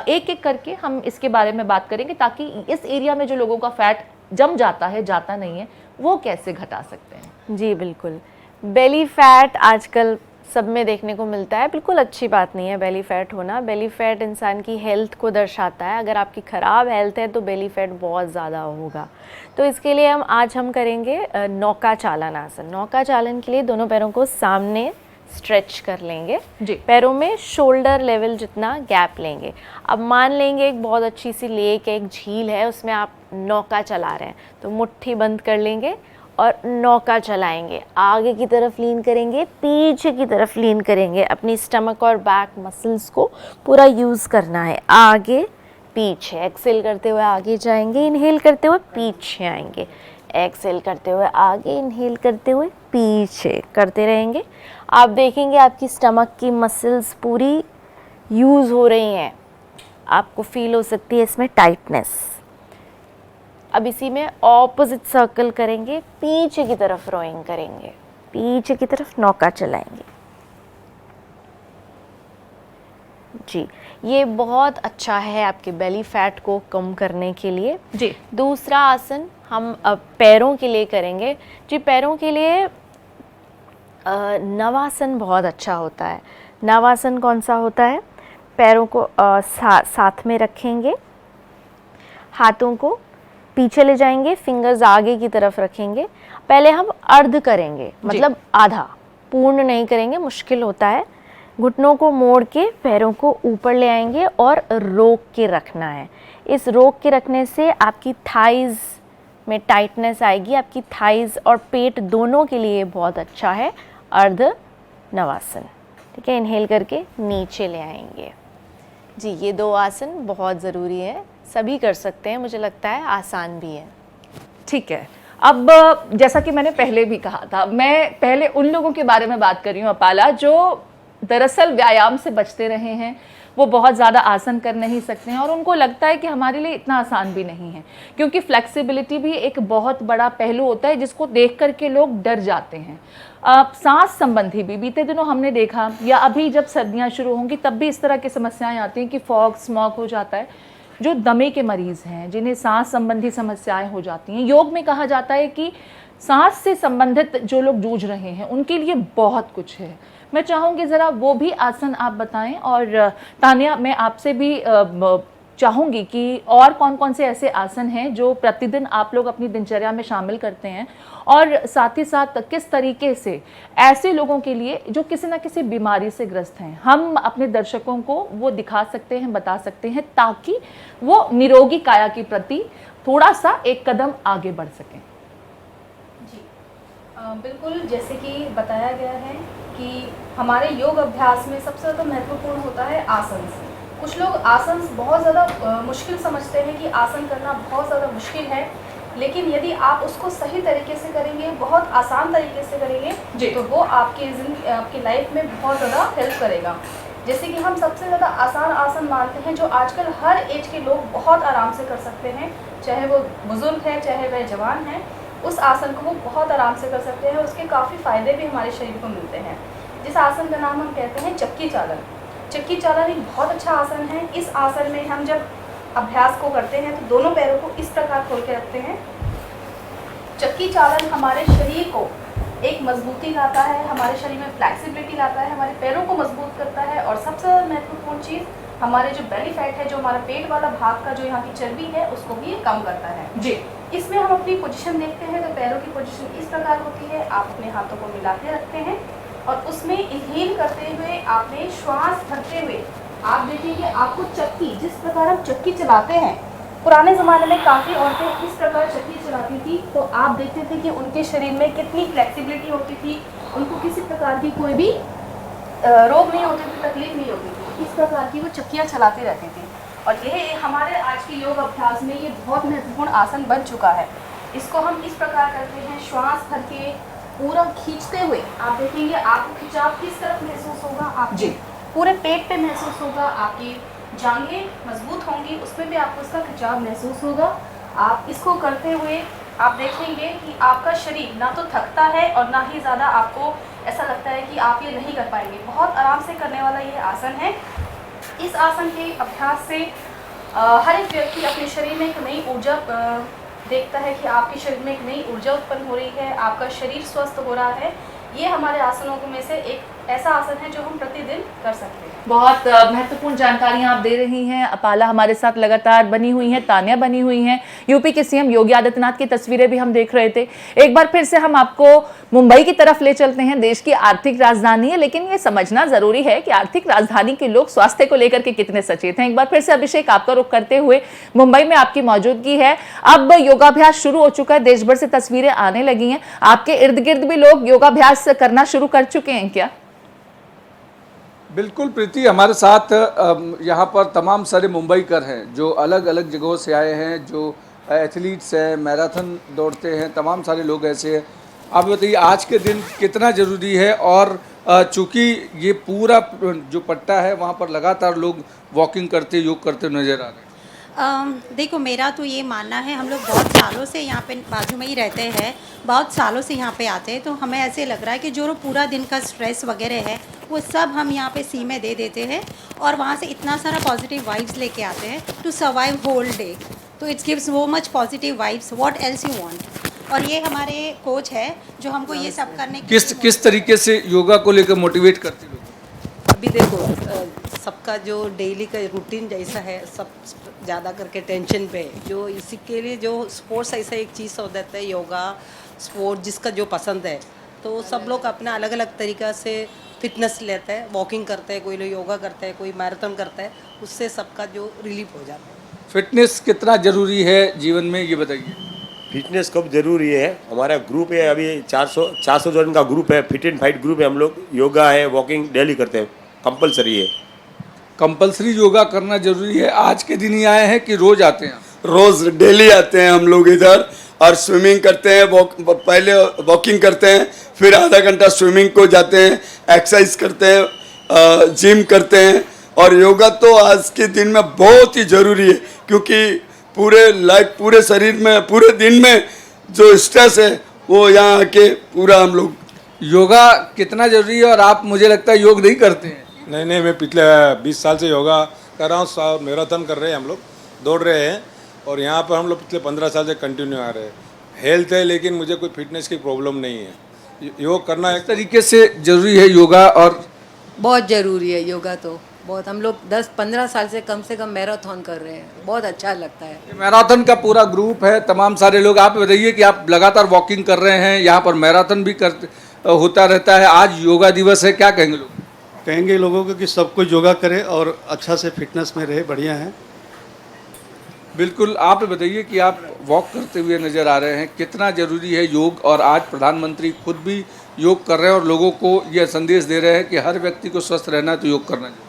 [SPEAKER 1] एक एक करके हम इसके बारे में बात करेंगे ताकि इस एरिया में जो लोगों का फैट जम जाता है, जाता नहीं है, वो कैसे घटा सकते हैं।
[SPEAKER 2] जी बिल्कुल, बेली फैट आजकल सब में देखने को मिलता है, बिल्कुल अच्छी बात नहीं है बेली फैट होना। बेली फैट इंसान की हेल्थ को दर्शाता है, अगर आपकी ख़राब हेल्थ है तो बेली फैट बहुत ज़्यादा होगा। तो इसके लिए आज हम करेंगे नौका चालन आसन। नौका चालन के लिए दोनों पैरों को सामने स्ट्रेच कर लेंगे
[SPEAKER 1] जी।
[SPEAKER 2] पैरों में शोल्डर लेवल जितना गैप लेंगे। अब मान लेंगे एक बहुत अच्छी सी लेक है, एक झील है, उसमें आप नौका चला रहे हैं, तो मुट्ठी बंद कर लेंगे और नौका चलाएंगे। आगे की तरफ लीन करेंगे, पीछे की तरफ लीन करेंगे, अपनी स्टमक और बैक मसल्स को पूरा यूज़ करना है। आगे पीछे, एक्सेल करते हुए आगे जाएंगे, इनहेल करते हुए पीछे आएंगे, एक्सेल करते हुए आगे, इनहेल करते हुए पीछे करते रहेंगे। आप देखेंगे आपकी स्टमक की मसल्स पूरी यूज़ हो रही हैं, आपको फील हो सकती है इसमें टाइटनेस। अब इसी में ऑपोजिट सर्कल करेंगे, पीछे की तरफ रोइंग करेंगे, पीछे की तरफ नौका चलाएंगे। जी, ये बहुत अच्छा है आपके बेली फैट को कम करने के लिए।
[SPEAKER 1] जी।
[SPEAKER 2] दूसरा आसन हम अब पैरों के लिए करेंगे। जी, पैरों के लिए नवासन बहुत अच्छा होता है। नवासन कौन सा होता है? पैरों को साथ में रखेंगे, हाथों को पीछे ले जाएंगे, फिंगर्स आगे की तरफ रखेंगे। पहले हम अर्ध करेंगे, मतलब आधा, पूर्ण नहीं करेंगे, मुश्किल होता है। घुटनों को मोड़ के पैरों को ऊपर ले आएंगे और रोक के रखना है। इस रोक के रखने से आपकी थाइज़ में टाइटनेस आएगी, आपकी थाइज़ और पेट दोनों के लिए बहुत अच्छा है अर्ध नवासन। ठीक है, इनहेल करके नीचे ले आएंगे। जी, ये दो आसन बहुत ज़रूरी है, सभी कर सकते हैं, मुझे लगता है आसान भी है।
[SPEAKER 1] ठीक है, अब जैसा कि मैंने पहले भी कहा था, मैं पहले उन लोगों के बारे में बात कर रही हूँ अपाला, जो दरअसल व्यायाम से बचते रहे हैं, वो बहुत ज़्यादा आसन कर नहीं सकते हैं और उनको लगता है कि हमारे लिए इतना आसान भी नहीं है, क्योंकि फ्लेक्सिबिलिटी भी एक बहुत बड़ा पहलू होता है जिसको देख करके लोग डर जाते हैं। सांस संबंधी भी बीते दिनों हमने देखा, या अभी जब सर्दियाँ शुरू होंगी तब भी इस तरह की समस्याएं आती हैं कि फॉग स्मॉग हो जाता है। जो दमे के मरीज़ हैं, जिन्हें सांस संबंधी समस्याएं हो जाती हैं, योग में कहा जाता है कि सांस से संबंधित जो लोग जूझ रहे हैं उनके लिए बहुत कुछ है। मैं चाहूँगी ज़रा वो भी आसन आप बताएं, और तानिया मैं आपसे भी चाहूँगी कि और कौन कौन से ऐसे आसन हैं जो प्रतिदिन आप लोग अपनी दिनचर्या में शामिल करते हैं, और साथ ही साथ किस तरीके से ऐसे लोगों के लिए जो किसी न किसी बीमारी से ग्रस्त हैं, हम अपने दर्शकों को वो दिखा सकते हैं, बता सकते हैं, ताकि वो निरोगी काया के प्रति थोड़ा सा एक कदम आगे बढ़ सकें।
[SPEAKER 3] जी बिल्कुल, जैसे कि बताया गया है कि हमारे योग अभ्यास में सबसे ज़्यादा महत्वपूर्ण होता है आसन। कुछ लोग आसन बहुत ज़्यादा मुश्किल समझते हैं कि आसन करना बहुत ज़्यादा मुश्किल है, लेकिन यदि आप उसको सही तरीके से करेंगे, बहुत आसान तरीके से करेंगे, तो वो आपकी लाइफ में बहुत ज़्यादा हेल्प करेगा। जैसे कि हम सबसे ज़्यादा आसान आसन मानते हैं जो आजकल हर एज के लोग बहुत आराम से कर सकते हैं, चाहे वो बुज़ुर्ग है चाहे वह जवान है, उस आसन को वो बहुत आराम से कर सकते हैं। उसके काफ़ी फ़ायदे भी हमारे शरीर को मिलते हैं। जिस आसन का नाम हम कहते हैं चक्की चालन। चक्की चालन एक बहुत अच्छा आसन है। इस आसन में हम जब अभ्यास को करते हैं तो दोनों पैरों को इस प्रकार खोल के रखते हैं। चक्की चालन हमारे शरीर को एक मजबूती लाता है, हमारे शरीर में फ्लेक्सिबिलिटी लाता है, हमारे पैरों को मजबूत करता है, और सबसे महत्वपूर्ण चीज़ हमारे जो बेली फैट है, जो हमारा पेट वाला भाग का जो यहाँ की चर्बी है, उसको भी ये कम करता है।
[SPEAKER 1] जी,
[SPEAKER 3] इसमें हम अपनी पोजीशन देखते हैं तो पैरों की पोजीशन इस प्रकार होती है। आप अपने हाथों को मिला के रखते हैं और उसमें इनहेल करते हुए आपने श्वास भरते हुए आप देखेंगे आपको चक्की, जिस प्रकार हम चक्की चलाते हैं, पुराने ज़माने में काफ़ी औरतें इस प्रकार चक्की चलाती थी, तो आप देखते थे कि उनके शरीर में कितनी फ्लेक्सिबिलिटी होती थी, उनको किसी प्रकार की कोई भी रोग नहीं होते थे, तकलीफ नहीं होती थी। इस प्रकार की वो चक्कियाँ चलाती रहती थी, और ये हमारे आज के योग अभ्यास में ये बहुत महत्वपूर्ण आसन बन चुका है। इसको हम इस प्रकार करते हैं, श्वास भर के पूरा खींचते हुए आप देखेंगे आपको खिंचाव किस तरफ महसूस होगा, आप
[SPEAKER 1] जी,
[SPEAKER 3] पूरे पेट पे महसूस होगा, आपकी जांघें मजबूत होंगी, उसमें भी आपको इसका खिंचाव महसूस होगा। आप इसको करते हुए आप देखेंगे कि आपका शरीर ना तो थकता है और ना ही ज़्यादा आपको ऐसा लगता है कि आप ये नहीं कर पाएंगे। बहुत आराम से करने वाला ये आसन है। इस आसन के अभ्यास से हर एक व्यक्ति अपने शरीर में एक नई ऊर्जा देखता है कि आपके शरीर में एक नई ऊर्जा उत्पन्न हो रही है, आपका शरीर स्वस्थ हो रहा है। ये हमारे आसनों में से एक ऐसा आसन है जो हम प्रतिदिन कर सकते हैं।
[SPEAKER 1] बहुत महत्वपूर्ण जानकारियां आप दे रही हैं। अपाला हमारे साथ लगातार बनी हुई हैं, तान्या बनी हुई हैं। यूपी के सीएम योगी आदित्यनाथ की तस्वीरें भी हम देख रहे थे। एक बार फिर से हम आपको मुंबई की तरफ ले चलते हैं। देश की आर्थिक राजधानी है, लेकिन ये समझना जरूरी है कि आर्थिक राजधानी के लोग स्वास्थ्य को लेकर के कितने सचेत हैं। एक बार फिर से अभिषेक, आपका रुख करते हुए मुंबई में आपकी मौजूदगी है। अब योगाभ्यास शुरू हो चुका है, देश भर से तस्वीरें आने लगी हैं। आपके इर्द गिर्द भी लोग योगाभ्यास करना शुरू कर चुके हैं क्या?
[SPEAKER 4] बिल्कुल प्रीति, हमारे साथ यहाँ पर तमाम सारे मुंबईकर हैं जो अलग अलग जगहों से आए हैं, जो एथलीट्स हैं, मैराथन दौड़ते हैं, तमाम सारे लोग ऐसे हैं। आप बताइए आज के दिन कितना ज़रूरी है, और चूँकि ये पूरा जो पट्टा है वहाँ पर लगातार लोग वॉकिंग करते, योग करते नज़र आ रहे हैं।
[SPEAKER 10] देखो, मेरा तो ये मानना है, हम लोग बहुत सालों से यहाँ पे बाजू में ही रहते हैं, बहुत सालों से यहाँ पे आते हैं, तो हमें ऐसे लग रहा है कि जो पूरा दिन का स्ट्रेस वगैरह है वो सब हम यहाँ पे सी में दे देते हैं और वहाँ से इतना सारा पॉजिटिव वाइब्स लेके आते हैं टू सर्वाइव होल डे। तो इट्स गिव्स वो much positive vibes, what else you want. और ये हमारे कोच है जो हमको ये सब करने
[SPEAKER 4] किस तरीके से योगा को लेकर मोटिवेट करती लोग?
[SPEAKER 11] अभी देखो, सबका जो डेली का रूटीन जैसा है, सब ज़्यादा करके टेंशन पे, जो इसी के लिए जो स्पोर्ट्स ऐसा एक चीज़ हो जाता है, योगा स्पोर्ट जिसका जो पसंद है, तो सब लोग अपना अलग अलग तरीक़ा से फिटनेस लेते हैं, वॉकिंग करते हैं, कोई लोग योगा करते हैं, कोई मैराथन करता है, उससे सबका जो रिलीफ हो जाता है।
[SPEAKER 4] फिटनेस कितना ज़रूरी है जीवन में, ये बताइए।
[SPEAKER 12] फिटनेस कब जरूरी है? हमारा ग्रुप है अभी 400 जन का ग्रुप है, फिट एंड फाइट ग्रुप है। हम लोग योगा है, वॉकिंग डेली करते हैं, कंपलसरी है।
[SPEAKER 4] कंपलसरी योगा करना जरूरी है। आज के दिन ही आए हैं कि रोज आते हैं?
[SPEAKER 13] रोज डेली आते हैं हम लोग इधर, और स्विमिंग करते हैं, पहले वॉकिंग करते हैं, फिर आधा घंटा स्विमिंग को जाते हैं, एक्सरसाइज करते हैं, जिम करते हैं। और योगा तो आज के दिन में बहुत ही ज़रूरी है, क्योंकि पूरे शरीर में, पूरे दिन में जो स्ट्रेस है वो यहाँ आके पूरा हम लोग।
[SPEAKER 4] योगा कितना जरूरी है, और आप मुझे लगता है योग नहीं करते हैं?
[SPEAKER 14] नहीं, मैं पिछले 20 साल से योगा कर रहा हूँ, मैराथन कर रहे हैं, हम लोग दौड़ रहे हैं, और यहाँ पर हम लोग पिछले 15 साल से कंटिन्यू आ रहे हैं। हेल्थ है, लेकिन मुझे कोई फिटनेस की प्रॉब्लम नहीं है। योग करना एक तरीके से ज़रूरी है योगा, और
[SPEAKER 11] बहुत ज़रूरी है योगा तो बहुत। हम लोग 10-15 साल से कम मैराथन कर रहे हैं, बहुत अच्छा लगता है।
[SPEAKER 4] मैराथन का पूरा ग्रुप है, तमाम सारे लोग। आप बताइए कि आप लगातार वॉकिंग कर रहे हैं, यहाँ पर मैराथन भी होता रहता है, आज योगा दिवस है, क्या कहेंगे लोग?
[SPEAKER 15] कहेंगे लोगों को कि सब कुछ योगा करे और अच्छा से फिटनेस में रहे, बढ़िया है।
[SPEAKER 4] बिल्कुल, आप बताइए कि आप वॉक करते हुए नज़र आ रहे हैं, कितना ज़रूरी है योग, और आज प्रधानमंत्री खुद भी योग कर रहे हैं और लोगों को यह संदेश दे रहे हैं कि हर व्यक्ति को स्वस्थ रहना है तो योग करना चाहिए।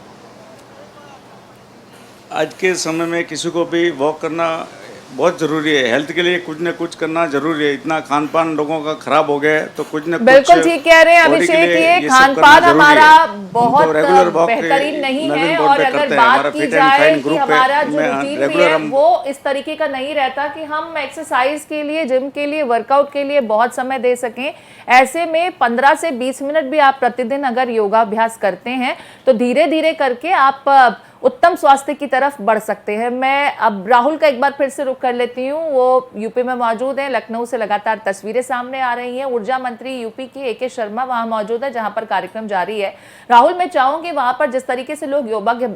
[SPEAKER 16] आज के समय में किसी को भी वॉक करना बहुत ज़रूरी है, हेल्थ के लिए कुछ न कुछ करना जरूरी है। इतना खान पान लोगों का खराब हो गया है, तो कुछ न कुछ।
[SPEAKER 1] बिल्कुल ठीक कह रहे हैं अभिषेक, ये खान पान हमारा बहुत बेहतरीन नहीं है, और अगर बात की जाए कि हमारा जो रूटीन भी है वो इस तरीके का नहीं रहता कि हम एक्सरसाइज के लिए, जिम के लिए, वर्कआउट के लिए बहुत समय दे सकें। ऐसे में 15 से 20 मिनट भी आप प्रतिदिन अगर योगाभ्यास करते हैं तो धीरे धीरे करके आप उत्तम स्वास्थ्य की तरफ बढ़ सकते हैं। मैं अब राहुल का एक बार फिर से रुख कर लेती हूँ, वो यूपी में मौजूद है। लखनऊ से लगातार तस्वीरें सामने आ रही हैं। ऊर्जा मंत्री यूपी की AK शर्मा वहां मौजूद है, जहां पर कार्यक्रम जारी है। राहुल, मैं चाहूंगी वहां पर जिस तरीके से लोग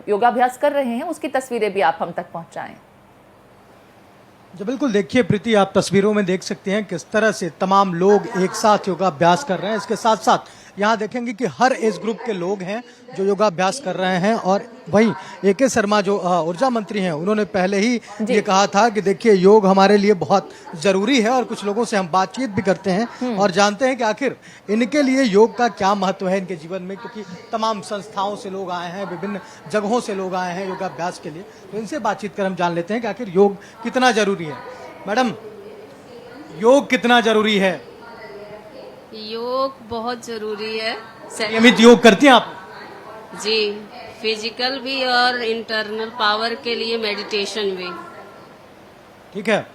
[SPEAKER 1] योगाभ्यास कर रहे हैं उसकी तस्वीरें भी आप हम तक पहुंचाएं।
[SPEAKER 5] जो बिल्कुल देखिए प्रीति, आप तस्वीरों में देख सकते हैं किस तरह से तमाम लोग एक साथ योगाभ्यास कर रहे हैं। इसके साथ साथ यहाँ देखेंगे कि हर एज ग्रुप के लोग हैं जो योगाभ्यास कर रहे हैं। और वहीं AK शर्मा जो ऊर्जा मंत्री हैं, उन्होंने पहले ही ये कहा था कि देखिए योग हमारे लिए बहुत ज़रूरी है। और कुछ लोगों से हम बातचीत भी करते हैं और जानते हैं कि आखिर इनके लिए योग का क्या महत्व है इनके जीवन में, क्योंकि तमाम संस्थाओं से लोग आए हैं, विभिन्न जगहों से लोग आए हैं योगाभ्यास के लिए। तो इनसे बातचीत कर हम जान लेते हैं कि आखिर योग कितना ज़रूरी है। मैडम, योग कितना ज़रूरी है?
[SPEAKER 9] योग बहुत जरूरी है।
[SPEAKER 5] नियमित योग करती हैं आप?
[SPEAKER 9] जी। फिजिकल भी और इंटरनल पावर के लिए मेडिटेशन भी।
[SPEAKER 5] ठीक है,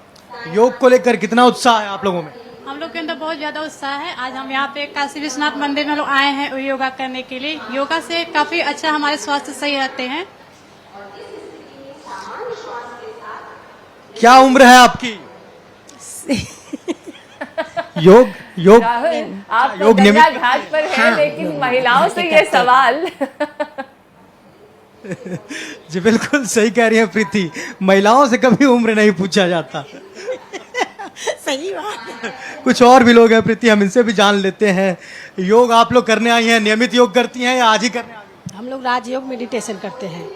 [SPEAKER 5] योग को लेकर कितना उत्साह है आप लोगों में?
[SPEAKER 7] हम लोग के अंदर बहुत ज्यादा उत्साह है। आज हम यहाँ पे काशी विश्वनाथ मंदिर में लोग आए हैं योगा करने के लिए। योगा से काफी अच्छा हमारे स्वास्थ्य सही रहते हैं।
[SPEAKER 5] क्या उम्र है आपकी? योग
[SPEAKER 1] आप तो
[SPEAKER 5] योग
[SPEAKER 1] गंगा
[SPEAKER 5] नियमित
[SPEAKER 1] घाट पर हैं, लेकिन महिलाओं से ये सवाल
[SPEAKER 5] जी बिल्कुल सही कह रही है प्रीति, महिलाओं से कभी उम्र नहीं पूछा जाता।
[SPEAKER 10] सही बात।
[SPEAKER 5] कुछ और भी लोग हैं प्रीति, हम इनसे भी जान लेते हैं। योग आप लोग करने आई हैं, नियमित योग करती हैं या आज ही करने आई हैं?
[SPEAKER 17] हम लोग राजयोग मेडिटेशन करते हैं।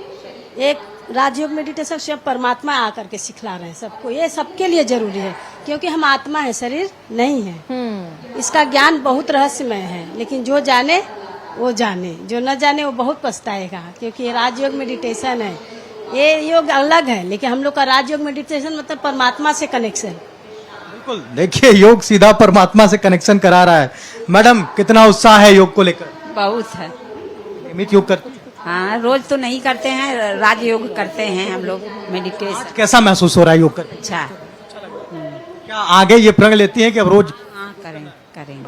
[SPEAKER 17] एक राजयोग मेडिटेशन से परमात्मा आकर के सिखला रहे हैं सबको। ये सबके लिए जरूरी है क्योंकि हम आत्मा है, शरीर नहीं है। इसका ज्ञान बहुत रहस्यमय है, लेकिन जो जाने वो जाने, जो न जाने वो बहुत पछताएगा। क्योंकि ये राजयोग मेडिटेशन है, ये योग अलग है, लेकिन हम लोग का राजयोग मेडिटेशन मतलब परमात्मा से कनेक्शन।
[SPEAKER 5] बिल्कुल, देखिए योग सीधा परमात्मा से कनेक्शन करा रहा है। मैडम कितना उत्साह है योग को लेकर?
[SPEAKER 10] बहुत है।
[SPEAKER 5] नियमित योग करते हैं?
[SPEAKER 10] हाँ, रोज तो नहीं करते हैं, राजयोग करते हैं हम लोग मेडिटेशन।
[SPEAKER 5] कैसा महसूस हो रहा है योग करके?
[SPEAKER 10] अच्छा।
[SPEAKER 5] क्या आगे ये प्रण लेती हैं कि अब रोज?
[SPEAKER 10] हाँ, करें।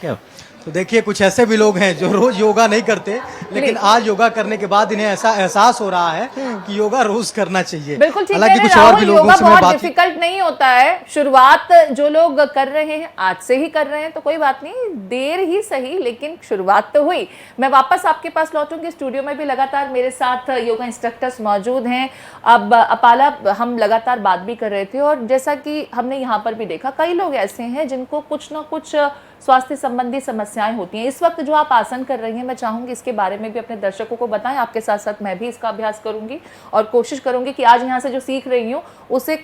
[SPEAKER 5] क्या? तो देखिए कुछ ऐसे भी लोग हैं जो रोज योगा नहीं करते, लेकिन आज योगा करने के बाद इन्हें ऐसा एहसास हो रहा है कि योगा रोज करना चाहिए।
[SPEAKER 1] बिल्कुल ठीक
[SPEAKER 5] हालांकि
[SPEAKER 1] है
[SPEAKER 5] कुछ और भी लोगों
[SPEAKER 1] योगा
[SPEAKER 5] से मैं
[SPEAKER 1] बहुत
[SPEAKER 5] बात
[SPEAKER 1] डिफिकल्ट नहीं होता है। शुरुआत जो लोग कर रहे हैं आज से ही कर रहे हैं तो कोई बात नहीं, देर ही सही लेकिन शुरुआत तो हुई। मैं वापस आपके पास लौटूंगी। स्टूडियो में भी लगातार मेरे साथ योगा इंस्ट्रक्टर्स मौजूद हैं। अब अपाला, हम लगातार बात भी कर रहे थे और जैसा कि हमने यहाँ पर भी देखा, कई लोग ऐसे हैं जिनको कुछ ना कुछ स्वास्थ्य संबंधी समस्याएं होती हैं। इस वक्त जो आप आसन कर रही हैं, मैं चाहूंगी इसके बारे में भी अपने दर्शकों को बताएं। आपके साथ साथ मैं भी इसका अभ्यास करूंगी और कोशिश करूंगी कि आज यहाँ से जो सीख रही हूँ उसे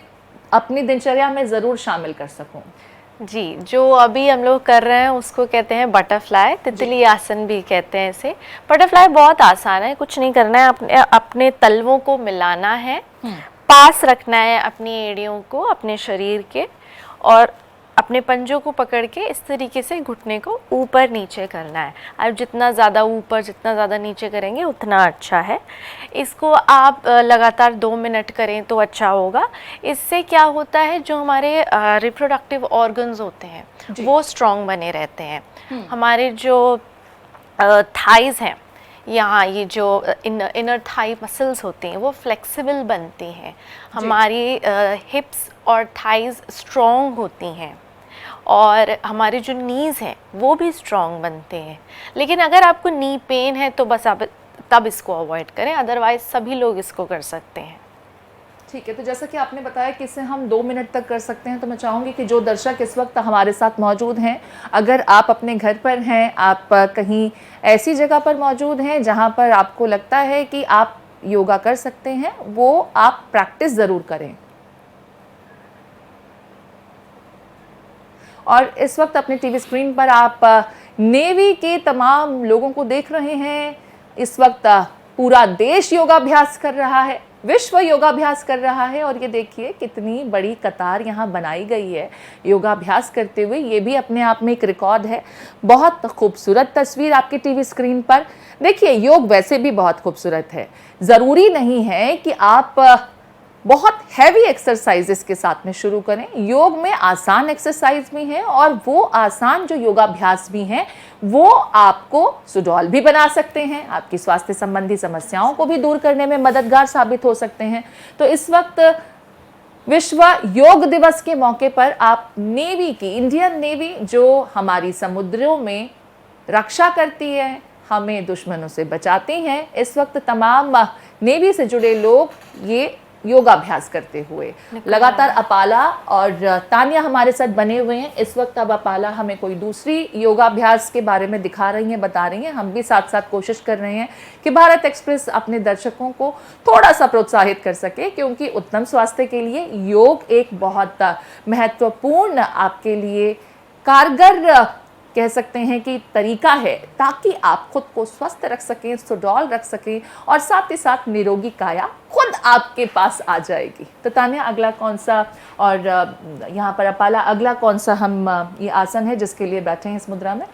[SPEAKER 1] अपनी दिनचर्या में ज़रूर शामिल कर सकूं।
[SPEAKER 2] जी, जो अभी हम लोग कर रहे हैं उसको कहते हैं बटरफ्लाई, तितली आसन भी कहते हैं इसे। बटरफ्लाई बहुत आसान है, कुछ नहीं करना है, अपने तलवों को मिलाना है, पास रखना है अपनी एड़ियों को अपने शरीर के, और अपने पंजों को पकड़ के इस तरीके से घुटने को ऊपर नीचे करना है। अब जितना ज़्यादा ऊपर, जितना ज़्यादा नीचे करेंगे उतना अच्छा है। इसको आप लगातार 2 मिनट करें तो अच्छा होगा। इससे क्या होता है, जो हमारे रिप्रोडक्टिव ऑर्गन्स होते हैं वो स्ट्रॉन्ग बने रहते हैं। हमारे जो थाइज़ हैं, यहाँ ये जो इनर थाई मसल्स होती हैं वो फ्लेक्सिबल बनती हैं। हमारी हिप्स और थाइज़ स्ट्रॉन्ग होती हैं और हमारे जो नीज़ हैं वो भी स्ट्रॉन्ग बनते हैं। लेकिन अगर आपको नी पेन है तो बस आप तब इसको अवॉइड करें, अदरवाइज सभी लोग इसको कर सकते हैं।
[SPEAKER 1] ठीक है, तो जैसा कि आपने बताया कि इसे हम 2 मिनट तक कर सकते हैं, तो मैं चाहूँगी कि जो दर्शक इस वक्त हमारे साथ मौजूद हैं, अगर आप अपने घर पर हैं, आप कहीं ऐसी जगह पर मौजूद हैं जहाँ पर आपको लगता है कि आप योगा कर सकते हैं, वो आप प्रैक्टिस ज़रूर करें। और इस वक्त अपने टीवी स्क्रीन पर आप नेवी के तमाम लोगों को देख रहे हैं। इस वक्त पूरा देश योगाभ्यास कर रहा है, विश्व योगाभ्यास कर रहा है, और ये देखिए कितनी बड़ी कतार यहाँ बनाई गई है योगाभ्यास करते हुए। ये भी अपने आप में एक रिकॉर्ड है। बहुत खूबसूरत तस्वीर आपकी टीवी स्क्रीन पर। देखिए, योग वैसे भी बहुत खूबसूरत है। ज़रूरी नहीं है कि आप बहुत हैवी एक्सरसाइजेस के साथ में शुरू करें। योग में आसान एक्सरसाइज भी हैं और वो आसान जो योगाभ्यास भी हैं वो आपको सुडौल भी बना सकते हैं, आपकी स्वास्थ्य संबंधी समस्याओं को भी दूर करने में मददगार साबित हो सकते हैं। तो इस वक्त विश्व योग दिवस के मौके पर आप नेवी की, इंडियन नेवी जो हमारी समुद्रों में रक्षा करती है, हमें दुश्मनों से बचाती हैं, इस वक्त तमाम नेवी से जुड़े लोग ये योगाभ्यास करते हुए लगातार अपाला और तानिया हमारे साथ बने हुए हैं। इस वक्त अब अपाला हमें कोई दूसरी योगाभ्यास के बारे में दिखा रही हैं, बता रही हैं। हम भी साथ साथ कोशिश कर रहे हैं कि भारत एक्सप्रेस अपने दर्शकों को थोड़ा सा प्रोत्साहित कर सके, क्योंकि उत्तम स्वास्थ्य के लिए योग एक बहुत महत्वपूर्ण आपके लिए कारगर कह सकते हैं कि तरीका है, ताकि आप खुद को स्वस्थ रख सकें, सुडौल रख सकें और साथ ही साथ निरोगी काया खुद आपके पास आ जाएगी। तो तानिया, अगला कौन सा, और यहाँ पर अपाला, अगला कौन सा हम ये आसन है जिसके लिए बैठे हैं इस मुद्रा में?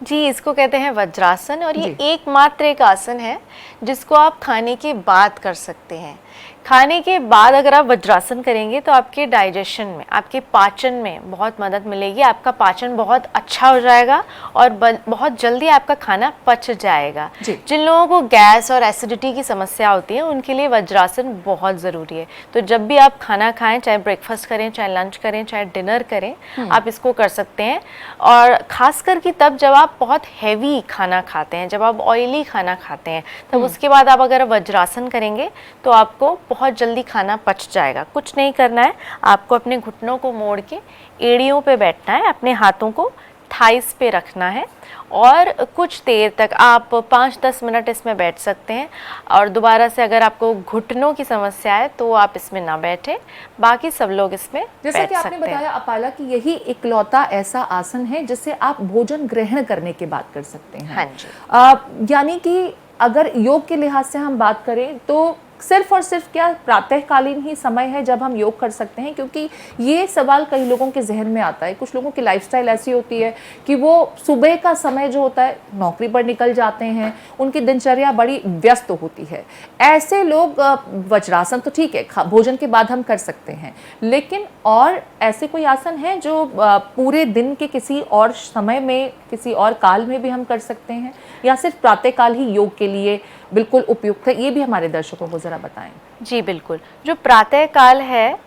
[SPEAKER 2] जी, इसको कहते हैं वज्रासन और ये एकमात्र एक आसन है जिसको आप खाने के बाद कर सकते हैं। खाने के बाद अगर आप वज्रासन करेंगे तो आपके डाइजेशन में, आपके पाचन में बहुत मदद मिलेगी, आपका पाचन बहुत अच्छा हो जाएगा और बहुत जल्दी आपका खाना पच जाएगा। जिन लोगों को गैस और एसिडिटी की समस्या होती है उनके लिए वज्रासन बहुत ज़रूरी है। तो जब भी आप खाना खाएं, चाहे ब्रेकफास्ट करें, चाहे लंच करें, चाहे डिनर करें, आप इसको कर सकते हैं। और ख़ासकर कि तब जब आप बहुत हैवी खाना खाते हैं, जब आप ऑयली खाना खाते हैं, तब उसके बाद आप अगर वज्रासन करेंगे तो आपको बहुत जल्दी खाना पच जाएगा। कुछ नहीं करना है, आपको अपने घुटनों को मोड़ के एड़ियों पे बैठना है, अपने हाथों को थाइस पे रखना है और कुछ देर तक आप 5-10 मिनट इसमें बैठ सकते हैं। और दोबारा से अगर आपको घुटनों की समस्या है तो आप इसमें ना बैठें, बाकी सब लोग इसमें
[SPEAKER 1] जैसा
[SPEAKER 2] बैठ
[SPEAKER 1] कि आपने
[SPEAKER 2] सकते हैं।
[SPEAKER 1] बताया अपाला कि यही इकलौता ऐसा आसन है जिससे आप भोजन ग्रहण करने के बाद कर सकते हैं।
[SPEAKER 2] हाँ जी।
[SPEAKER 1] यानी कि अगर योग के लिहाज से हम बात करें तो सिर्फ और सिर्फ क्या प्रातःकालीन ही समय है जब हम योग कर सकते हैं? क्योंकि ये सवाल कई लोगों के जहन में आता है। कुछ लोगों की लाइफस्टाइल ऐसी होती है कि वो सुबह का समय जो होता है नौकरी पर निकल जाते हैं, उनकी दिनचर्या बड़ी व्यस्त होती है। ऐसे लोग वज्रासन तो ठीक है, भोजन के बाद हम कर सकते हैं, लेकिन और ऐसे कोई आसन है जो पूरे दिन के किसी और समय में, किसी और काल में भी हम कर सकते हैं, या सिर्फ प्रातःकाल ही योग के लिए बिल्कुल उपयुक्त है? ये भी हमारे दर्शकों को ज़रा बताएं।
[SPEAKER 2] जी बिल्कुल, जो प्रातः काल है,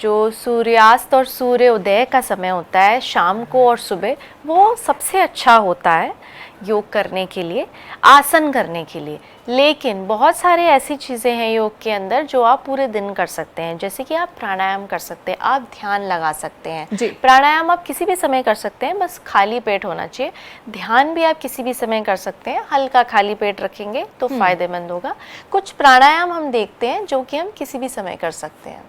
[SPEAKER 2] जो सूर्यास्त और सूर्योदय का समय होता है, शाम को और सुबह, वो सबसे अच्छा होता है योग करने के लिए, आसन करने के लिए। लेकिन बहुत सारे ऐसी चीज़ें हैं योग के अंदर जो आप पूरे दिन कर सकते हैं, जैसे कि आप प्राणायाम कर सकते हैं, आप ध्यान लगा सकते हैं। प्राणायाम आप किसी भी समय कर सकते हैं, बस खाली पेट होना चाहिए। ध्यान भी आप किसी भी समय कर सकते हैं, हल्का खाली पेट रखेंगे तो फ़ायदेमंद होगा। कुछ प्राणायाम हम देखते हैं जो कि हम किसी भी समय कर सकते हैं।